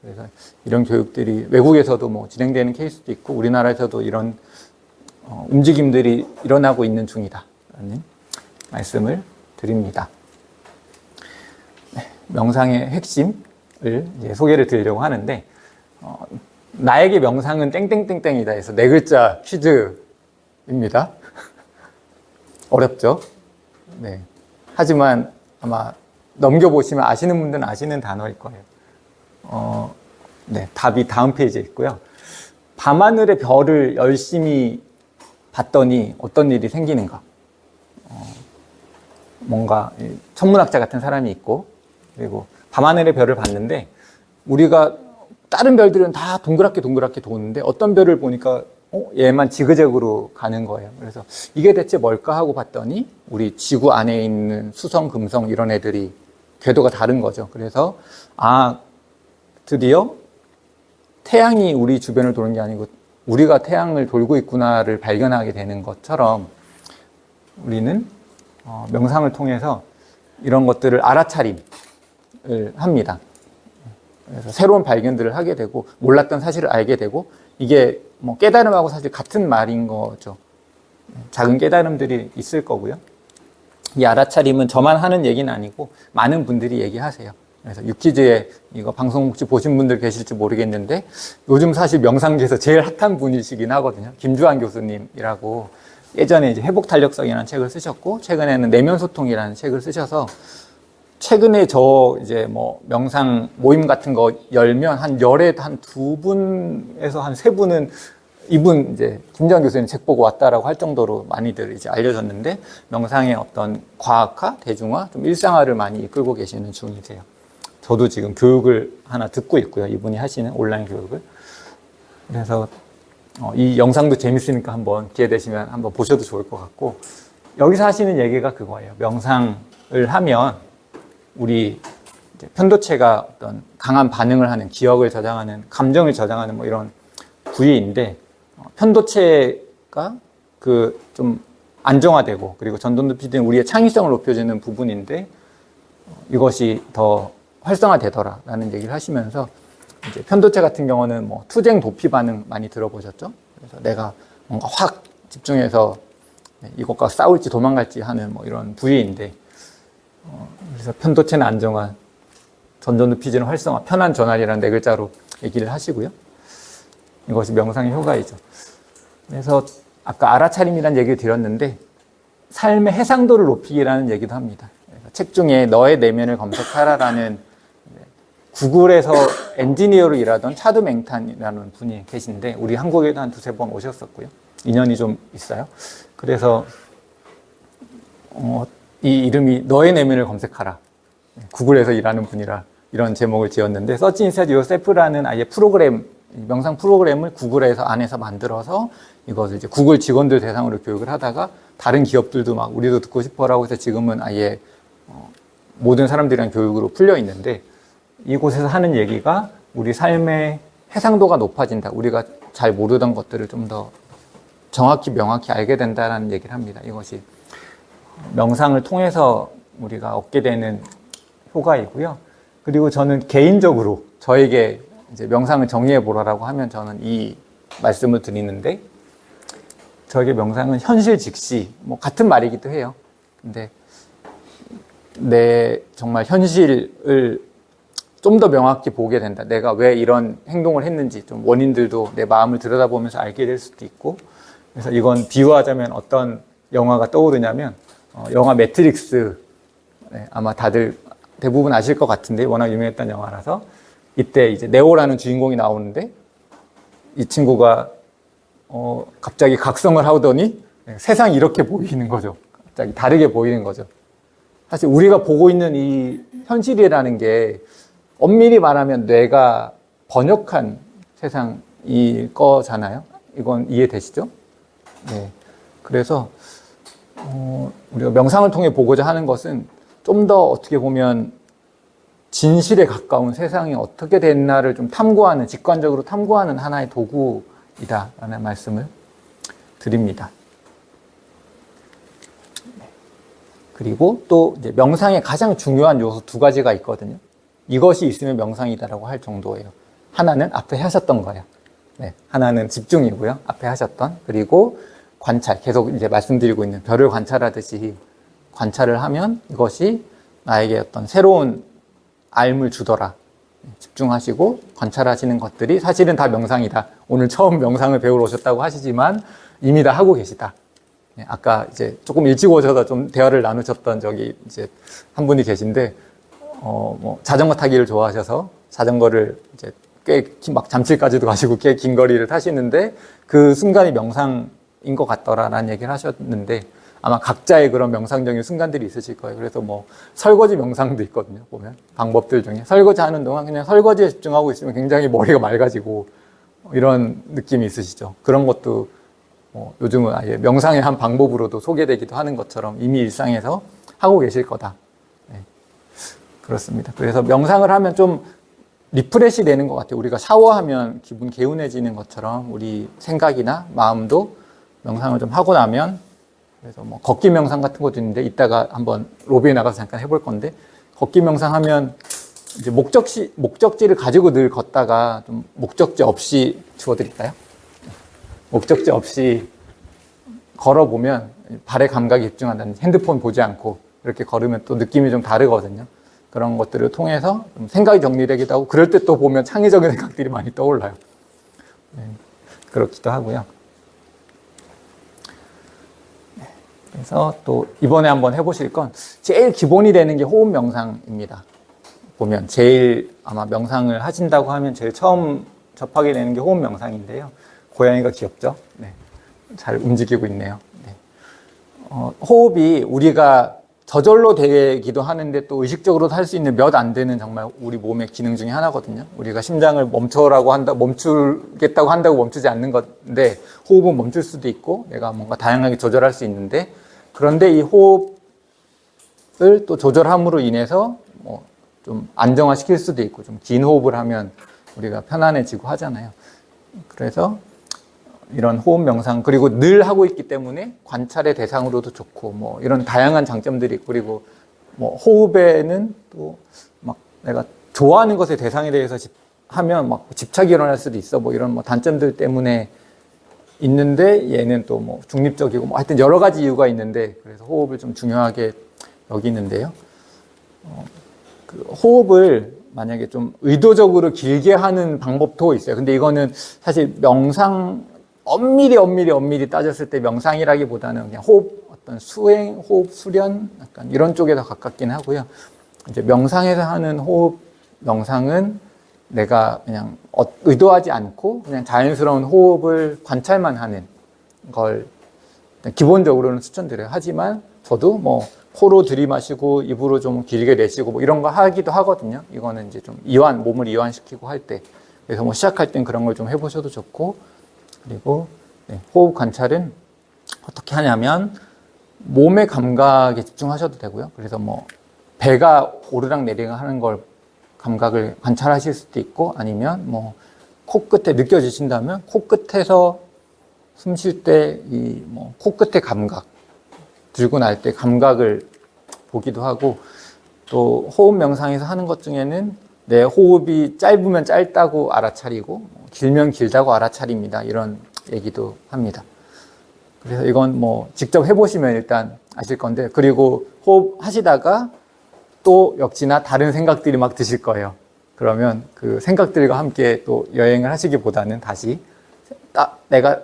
그래서 이런 교육들이 외국에서도 뭐 진행되는 케이스도 있고 우리나라에서도 이런 움직임들이 일어나고 있는 중이다라는 말씀을 드립니다. 네, 명상의 핵심을 이제 소개를 드리려고 하는데 나에게 명상은 땡땡땡땡이다 해서 4글자 퀴즈입니다. 어렵죠? 네. 하지만 아마 넘겨보시면 아시는 분들은 아시는 단어일 거예요. 네. 답이 다음 페이지에 있고요. 밤하늘의 별을 열심히 봤더니 어떤 일이 생기는가? 뭔가 천문학자 같은 사람이 있고 그리고 밤하늘의 별을 봤는데 우리가 다른 별들은 다 동그랗게 도는데 어떤 별을 보니까 얘만 지그재그로 가는 거예요. 그래서 이게 대체 뭘까 하고 봤더니 우리 지구 안에 있는 수성, 금성 이런 애들이 궤도가 다른 거죠. 그래서 드디어 태양이 우리 주변을 도는 게 아니고 우리가 태양을 돌고 있구나를 발견하게 되는 것처럼 우리는 명상을 통해서 이런 것들을 알아차림을 합니다. 그래서 새로운 발견들을 하게 되고 몰랐던 사실을 알게 되고 이게 뭐 깨달음하고 사실 같은 말인 거죠. 작은 깨달음들이 있을 거고요. 이 알아차림은 저만 하는 얘기는 아니고 많은 분들이 얘기하세요. 그래서 유퀴즈에 이거 방송 혹시 보신 분들 계실지 모르겠는데 요즘 사실 명상계에서 제일 핫한 분이시긴 하거든요. 김주환 교수님이라고 예전에 이제 회복탄력성이라는 책을 쓰셨고 최근에는 내면소통이라는 책을 쓰셔서 최근에 이제 뭐 명상 모임 같은 거 열면 한 열에 한 2분에서 한 3분은 이분 이제 김주환 교수님 책 보고 왔다라고 할 정도로 많이들 이제 알려졌는데 명상의 어떤 과학화, 대중화, 좀 일상화를 많이 이끌고 계시는 중이세요. 저도 지금 교육을 하나 듣고 있고요. 이분이 하시는 온라인 교육을. 그래서 이 영상도 재밌으니까 한번 기회 되시면 한번 보셔도 좋을 것 같고 여기서 하시는 얘기가 그거예요. 명상을 하면 우리 편도체가 어떤 강한 반응을 하는 기억을 저장하는 감정을 저장하는 뭐 이런 부위인데 편도체가 그 좀 안정화되고 그리고 전도높이는 우리의 창의성을 높여주는 부분인데 이것이 더 활성화되더라라는 얘기를 하시면서 이제 편도체 같은 경우는 뭐 투쟁 도피 반응 많이 들어보셨죠? 그래서 내가 뭔가 확 집중해서 이것과 싸울지 도망갈지 하는 뭐 이런 부위인데 그래서 편도체는 안정화, 전도늪이는 활성화, 편한 전환이라는 4글자로 얘기를 하시고요. 이것이 명상의 효과이죠. 그래서 아까 알아차림이라는 얘기를 드렸는데 삶의 해상도를 높이기라는 얘기도 합니다. 책 중에 너의 내면을 검색하라라는 구글에서 엔지니어로 일하던 차드 맹탄이라는 분이 계신데 우리 한국에도 한 2-3번 오셨었고요. 인연이 좀 있어요. 그래서 이 이름이 너의 내면을 검색하라. 구글에서 일하는 분이라 이런 제목을 지었는데 Search Inside Yourself라는 아예 프로그램, 명상 프로그램을 구글에서 안에서 만들어서 이것을 이제 구글 직원들 대상으로 교육을 하다가 다른 기업들도 막 우리도 듣고 싶어라고 해서 지금은 아예 모든 사람들이랑 교육으로 풀려 있는데 이곳에서 하는 얘기가 우리 삶의 해상도가 높아진다. 우리가 잘 모르던 것들을 좀 더 정확히 명확히 알게 된다는 얘기를 합니다. 이것이 명상을 통해서 우리가 얻게 되는 효과이고요. 그리고 저는 개인적으로 저에게 이제 명상을 정의해 보라고 하면 저는 이 말씀을 드리는데, 저에게 명상은 현실 직시, 뭐 같은 말이기도 해요. 근데 내 정말 현실을 좀 더 명확히 보게 된다. 내가 왜 이런 행동을 했는지 좀 원인들도 내 마음을 들여다보면서 알게 될 수도 있고. 그래서 이건 비유하자면 어떤 영화가 떠오르냐면 영화 매트릭스, 네, 아마 다들 대부분 아실 것 같은데 워낙 유명했던 영화라서, 이때 이제 네오라는 주인공이 나오는데 이 친구가 갑자기 각성을 하더니 세상이 이렇게 보이는 거죠. 갑자기 다르게 보이는 거죠. 사실 우리가 보고 있는 이 현실이라는 게 엄밀히 말하면 뇌가 번역한 세상일 거잖아요. 이건 이해되시죠? 네. 그래서 우리가 명상을 통해 보고자 하는 것은 좀 더 어떻게 보면 진실에 가까운 세상이 어떻게 됐나를 좀 탐구하는, 직관적으로 탐구하는 하나의 도구이다라는 말씀을 드립니다. 그리고 또 이제 명상의 가장 중요한 요소 두 가지가 있거든요. 이것이 있으면 명상이다라고 할 정도예요. 하나는 앞에 하셨던 거예요. 네, 하나는 집중이고요. 앞에 하셨던. 그리고 관찰, 계속 이제 말씀드리고 있는 별을 관찰하듯이 관찰을 하면 이것이 나에게 어떤 새로운 알을 주더라. 집중하시고 관찰하시는 것들이 사실은 다 명상이다. 오늘 처음 명상을 배우러 오셨다고 하시지만 이미 다 하고 계시다. 아까 이제 조금 일찍 오셔서 좀 대화를 나누셨던 저기 이제 한 분이 계신데, 뭐 자전거 타기를 좋아하셔서 자전거를 이제 꽤 막 잠실까지도 가시고 꽤 긴 거리를 타시는데 그 순간이 명상인 것 같더라라는 얘기를 하셨는데, 아마 각자의 그런 명상적인 순간들이 있으실 거예요. 그래서 뭐 설거지 명상도 있거든요. 보면 방법들 중에 설거지 하는 동안 그냥 설거지에 집중하고 있으면 굉장히 머리가 맑아지고 이런 느낌이 있으시죠. 그런 것도 요즘은 아예 명상의 한 방법으로도 소개되기도 하는 것처럼 이미 일상에서 하고 계실 거다. 네. 그렇습니다. 그래서 명상을 하면 좀 리프레시 되는 것 같아요. 우리가 샤워하면 기분 개운해지는 것처럼 우리 생각이나 마음도 명상을 좀 하고 나면, 그래서 뭐 걷기 명상 같은 것도 있는데 이따가 한번 로비에 나가서 잠깐 해볼 건데, 걷기 명상하면 이제 목적지를 가지고 늘 걷다가 좀 목적지 없이 주워드릴까요? 목적지 없이 걸어보면 발의 감각에 집중한다는, 핸드폰 보지 않고 이렇게 걸으면 또 느낌이 좀 다르거든요. 그런 것들을 통해서 좀 생각이 정리되기도 하고, 그럴 때 또 보면 창의적인 생각들이 많이 떠올라요. 네, 그렇기도 하고요. 그래서 또 이번에 한번 해보실 건 제일 기본이 되는 게 호흡 명상입니다. 보면 제일 아마 명상을 하신다고 하면 제일 처음 접하게 되는 게 호흡 명상인데요. 고양이가 귀엽죠? 네, 잘 움직이고 있네요. 네. 호흡이 우리가 저절로 되기도 하는데 또 의식적으로도 할 수 있는 몇 안 되는 정말 우리 몸의 기능 중에 하나거든요. 우리가 심장을 멈춰라고 한다, 멈추겠다고 한다고 멈추지 않는 건데, 호흡은 멈출 수도 있고 내가 뭔가 다양하게 조절할 수 있는데, 그런데 이 호흡을 또 조절함으로 인해서 뭐 좀 안정화시킬 수도 있고, 좀 긴 호흡을 하면 우리가 편안해지고 하잖아요. 그래서 이런 호흡 명상, 그리고 늘 하고 있기 때문에 관찰의 대상으로도 좋고, 뭐 이런 다양한 장점들이 있고, 그리고 뭐 호흡에는 또 막 내가 좋아하는 것의 대상에 대해서 하면 막 집착이 일어날 수도 있어, 뭐 이런 뭐 단점들 때문에 있는데, 얘는 또 뭐 중립적이고 뭐 하여튼 여러 가지 이유가 있는데, 그래서 호흡을 좀 중요하게 여기는데요. 그 호흡을 만약에 좀 의도적으로 길게 하는 방법도 있어요. 근데 이거는 사실 명상, 엄밀히 따졌을 때 명상이라기보다는 그냥 호흡, 어떤 수행, 호흡 수련, 약간 이런 쪽에 더 가깝긴 하고요. 이제 명상에서 하는 호흡 명상은 내가 그냥 의도하지 않고 그냥 자연스러운 호흡을 관찰만 하는 걸 기본적으로는 추천드려요. 하지만 저도 뭐 코로 들이마시고 입으로 좀 길게 내쉬고 뭐 이런 거 하기도 하거든요. 이거는 이제 좀 몸을 이완시키고 할 때. 그래서 뭐 시작할 땐 그런 걸 좀 해보셔도 좋고, 그리고 호흡 관찰은 어떻게 하냐면 몸의 감각에 집중하셔도 되고요. 그래서 뭐 배가 오르락 내리락 하는 걸 감각을 관찰하실 수도 있고, 아니면 뭐 코끝에 느껴지신다면 코끝에서 숨 쉴 때 이 뭐 코끝의 감각, 들고 날 때 감각을 보기도 하고, 또 호흡 명상에서 하는 것 중에는 내 호흡이 짧으면 짧다고 알아차리고 길면 길다고 알아차립니다. 이런 얘기도 합니다. 그래서 이건 뭐 직접 해보시면 일단 아실 건데, 그리고 호흡 하시다가 또 역시나 다른 생각들이 막 드실 거예요. 그러면 그 생각들과 함께 또 여행을 하시기보다는 다시 딱 내가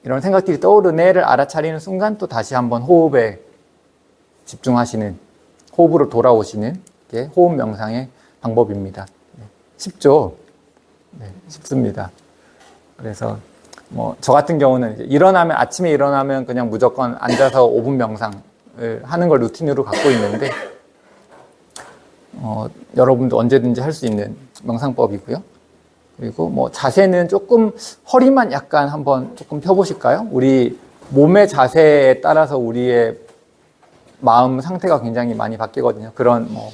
이런 생각들이 떠오르네를 알아차리는 순간 또 다시 한번 호흡에 집중하시는, 호흡으로 돌아오시는 게 호흡 명상의 방법입니다. 쉽죠? 네, 쉽습니다. 그래서 뭐 저 같은 경우는 이제 아침에 일어나면 그냥 무조건 앉아서 5분 명상을 하는 걸 루틴으로 갖고 있는데, 여러분도 언제든지 할 수 있는 명상법이고요. 그리고 뭐 자세는 조금 허리만 약간 한번 조금 펴보실까요? 우리 몸의 자세에 따라서 우리의 마음 상태가 굉장히 많이 바뀌거든요. 그런 뭐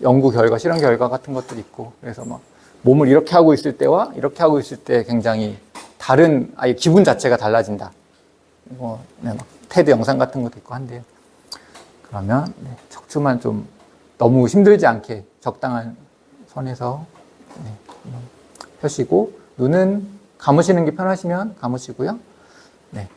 연구 결과, 실험 결과 같은 것들이 있고, 그래서 막 몸을 이렇게 하고 있을 때와 이렇게 하고 있을 때 굉장히 다른, 아예 기분 자체가 달라진다. 네, 막 테드 영상 같은 것도 있고 한데요. 그러면 척추만 좀 너무 힘들지 않게 적당한 선에서 펴시고, 눈은 감으시는 게 편하시면 감으시고요. 네.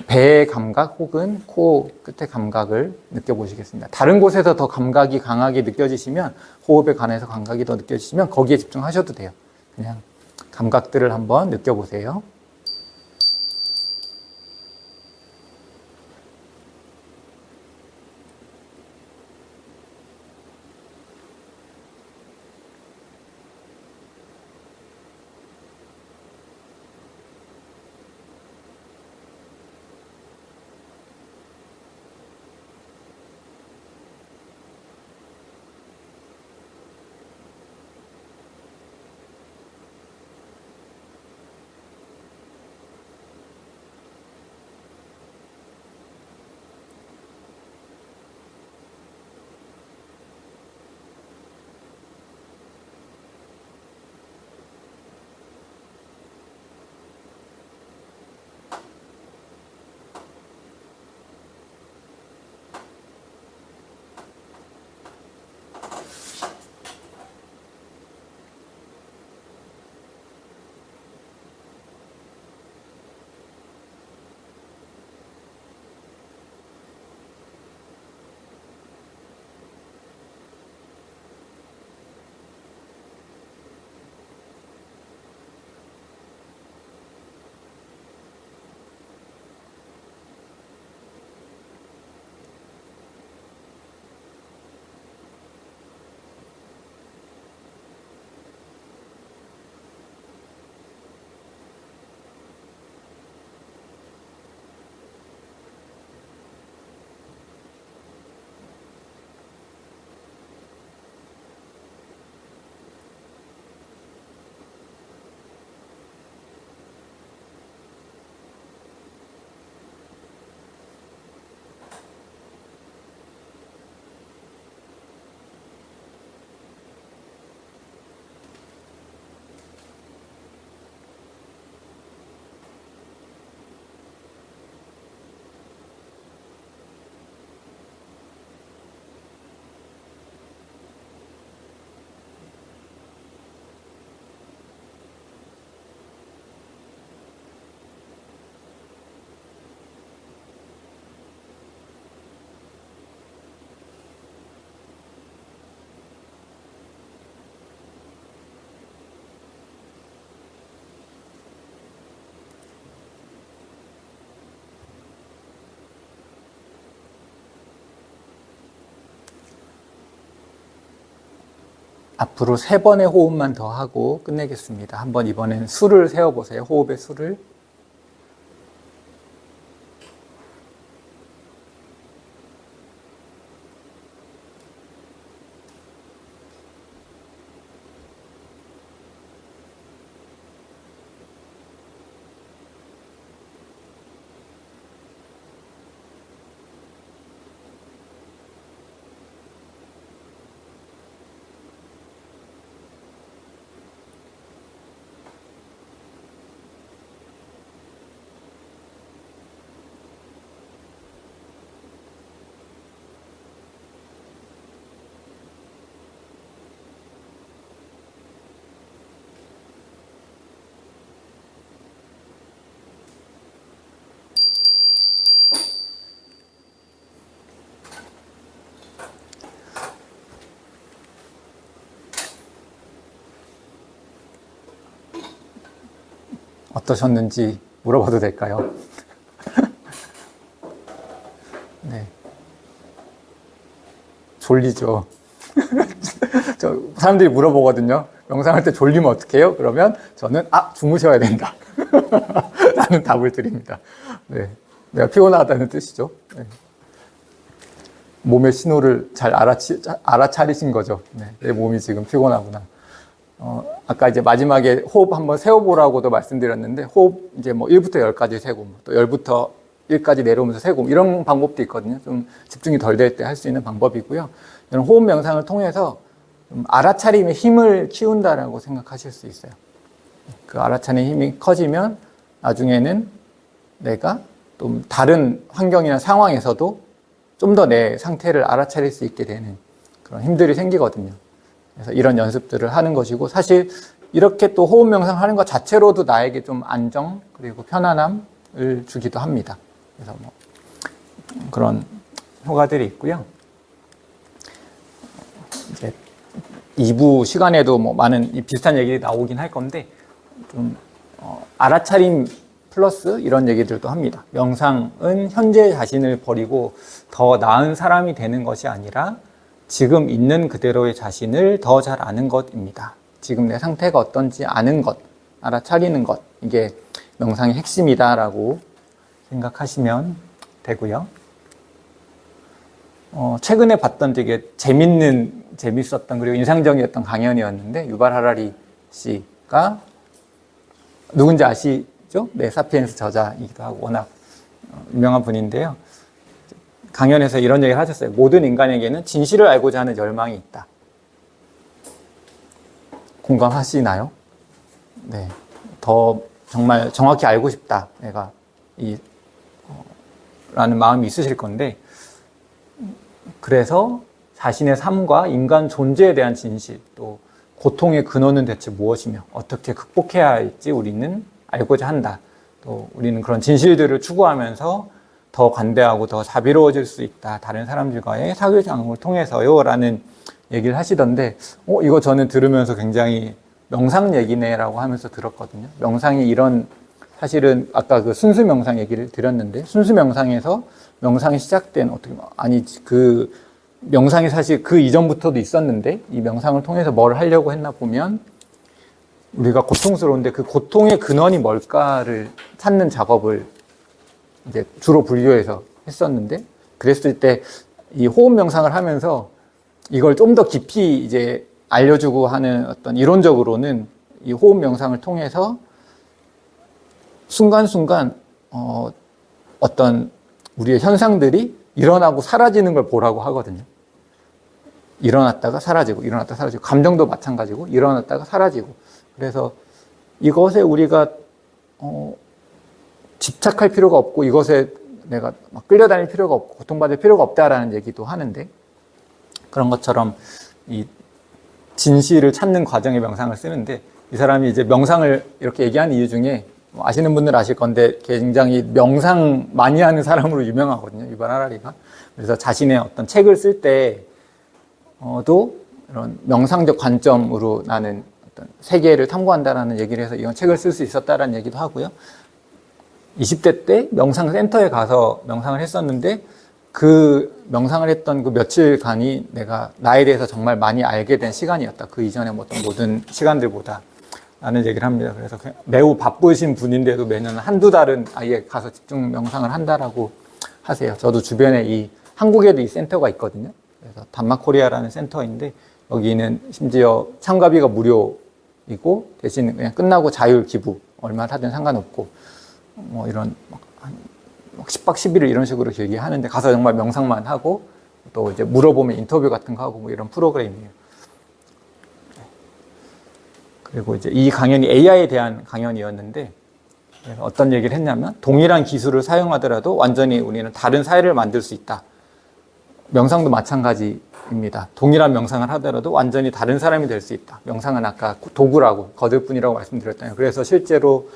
배의 감각 혹은 코 끝의 감각을 느껴보시겠습니다. 다른 곳에서 더 감각이 강하게 느껴지시면, 호흡에 관해서 감각이 더 느껴지시면 거기에 집중하셔도 돼요. 그냥 감각들을 한번 느껴보세요. 앞으로 3번의 호흡만 더 하고 끝내겠습니다. 한번 이번엔 수를 세어보세요. 호흡의 수를. 어떠셨는지 물어봐도 될까요? 네. 졸리죠. 저 사람들이 물어보거든요. 명상할 때 졸리면 어떡해요? 그러면 저는 주무셔야 된다. 라는 답을 드립니다. 네. 내가 피곤하다는 뜻이죠. 네. 몸의 신호를 잘 알아차리신 거죠. 네. 내 몸이 지금 피곤하구나. 아까 이제 마지막에 호흡 한번 세어보라고도 말씀드렸는데, 호흡 이제 뭐 1부터 10까지 세고, 또 10부터 1까지 내려오면서 세고, 이런 방법도 있거든요. 좀 집중이 덜 될 때 할 수 있는 방법이고요. 이런 호흡 명상을 통해서 좀 알아차림의 힘을 키운다라고 생각하실 수 있어요. 그 알아차림의 힘이 커지면 나중에는 내가 좀 다른 환경이나 상황에서도 좀 더 내 상태를 알아차릴 수 있게 되는 그런 힘들이 생기거든요. 그래서 이런 연습들을 하는 것이고, 사실 이렇게 또 호흡 명상 하는 것 자체로도 나에게 좀 안정 그리고 편안함을 주기도 합니다. 그래서 뭐 그런 효과들이 있고요. 이제 2부 시간에도 뭐 많은 비슷한 얘기들이 나오긴 할 건데, 좀 알아차림 플러스 이런 얘기들도 합니다. 명상은 현재 자신을 버리고 더 나은 사람이 되는 것이 아니라 지금 있는 그대로의 자신을 더 잘 아는 것입니다. 지금 내 상태가 어떤지 아는 것, 알아차리는 것, 이게 명상의 핵심이다라고 생각하시면 되고요. 최근에 봤던 되게 재밌었던 그리고 인상적이었던 강연이었는데, 유발 하라리 씨가 누군지 아시죠? 네, 사피엔스 저자이기도 하고 워낙 유명한 분인데요. 강연에서 이런 얘기를 하셨어요. 모든 인간에게는 진실을 알고자 하는 열망이 있다. 공감하시나요? 네. 더 정말 정확히 알고 싶다. 내가 라는 마음이 있으실 건데, 그래서 자신의 삶과 인간 존재에 대한 진실, 또 고통의 근원은 대체 무엇이며 어떻게 극복해야 할지 우리는 알고자 한다. 또 우리는 그런 진실들을 추구하면서 더 관대하고 더 자비로워질 수 있다. 다른 사람들과의 사교장을 통해서요. 라는 얘기를 하시던데, 이거 저는 들으면서 굉장히 명상 얘기네라고 하면서 들었거든요. 명상이 이런, 사실은 아까 그 순수 명상 얘기를 드렸는데, 순수 명상에서 명상이 시작된, 그 명상이 사실 그 이전부터도 있었는데, 이 명상을 통해서 뭘 하려고 했나 보면, 우리가 고통스러운데 그 고통의 근원이 뭘까를 찾는 작업을 이제 주로 불교에서 했었는데, 그랬을 때 이 호흡 명상을 하면서 이걸 좀 더 깊이 이제 알려주고 하는 어떤 이론적으로는 이 호흡 명상을 통해서 순간순간 어떤 우리의 현상들이 일어나고 사라지는 걸 보라고 하거든요. 일어났다가 사라지고, 일어났다가 사라지고, 감정도 마찬가지고, 일어났다가 사라지고. 그래서 이것에 우리가 집착할 필요가 없고, 이것에 내가 막 끌려다닐 필요가 없고, 고통받을 필요가 없다라는 얘기도 하는데, 그런 것처럼 이 진실을 찾는 과정의 명상을 쓰는데, 이 사람이 이제 명상을 이렇게 얘기하는 이유 중에, 아시는 분들 아실 건데 굉장히 명상 많이 하는 사람으로 유명하거든요, 유발 하라리가. 그래서 자신의 어떤 책을 쓸 때도 이런 명상적 관점으로 나는 어떤 세계를 탐구한다라는 얘기를 해서 이런 책을 쓸 수 있었다라는 얘기도 하고요. 20대 때 명상센터에 가서 명상을 했었는데, 그 명상을 했던 그 며칠간이 내가 나에 대해서 정말 많이 알게 된 시간이었다. 그 이전에 어떤 모든 시간들보다. 라는 얘기를 합니다. 그래서 매우 바쁘신 분인데도 매년 한두 달은 아예 가서 집중 명상을 한다라고 하세요. 저도 주변에 한국에도 이 센터가 있거든요. 그래서 담마코리아라는 센터인데, 여기는 심지어 참가비가 무료이고, 대신 그냥 끝나고 자율 기부, 얼마 하든 상관없고, 뭐 이런, 10박 11일 이런 식으로 길게 하는데, 가서 정말 명상만 하고, 또 이제 물어보면 인터뷰 같은 거 하고, 뭐 이런 프로그램이에요. 그리고 이제 이 강연이 AI에 대한 강연이었는데, 어떤 얘기를 했냐면, 동일한 기술을 사용하더라도 완전히 우리는 다른 사회를 만들 수 있다. 명상도 마찬가지입니다. 동일한 명상을 하더라도 완전히 다른 사람이 될 수 있다. 명상은 아까 도구라고, 거들뿐이라고 말씀드렸잖아요. 그래서 실제로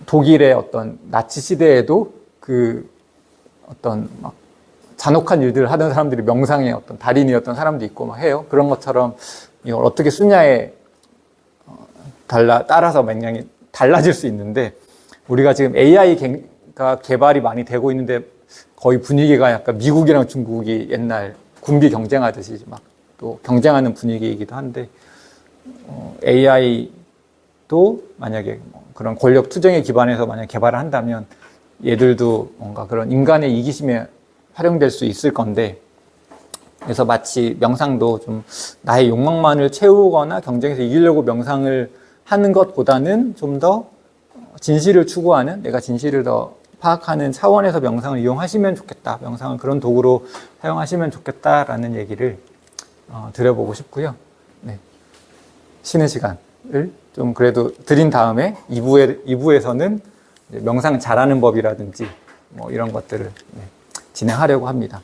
독일의 어떤 나치 시대에도 그 어떤 막 잔혹한 일들을 하던 사람들이 명상의 어떤 달인이었던 사람도 있고 막 해요. 그런 것처럼 이걸 어떻게 쓰냐에 따라서 맥락이 달라질 수 있는데 우리가 지금 AI가 개발이 많이 되고 있는데 거의 분위기가 약간 미국이랑 중국이 옛날 군비 경쟁하듯이 막 또 경쟁하는 분위기이기도 한데 AI도 만약에 그런 권력 투쟁에 기반해서 만약 개발을 한다면 얘들도 뭔가 그런 인간의 이기심에 활용될 수 있을 건데 그래서 마치 명상도 좀 나의 욕망만을 채우거나 경쟁에서 이기려고 명상을 하는 것보다는 좀 더 진실을 추구하는 내가 진실을 더 파악하는 차원에서 명상을 이용하시면 좋겠다. 명상을 그런 도구로 사용하시면 좋겠다라는 얘기를 드려보고 싶고요. 네. 쉬는 시간을 좀 그래도 드린 다음에 2부에서는 명상 잘하는 법이라든지 뭐 이런 것들을 진행하려고 합니다.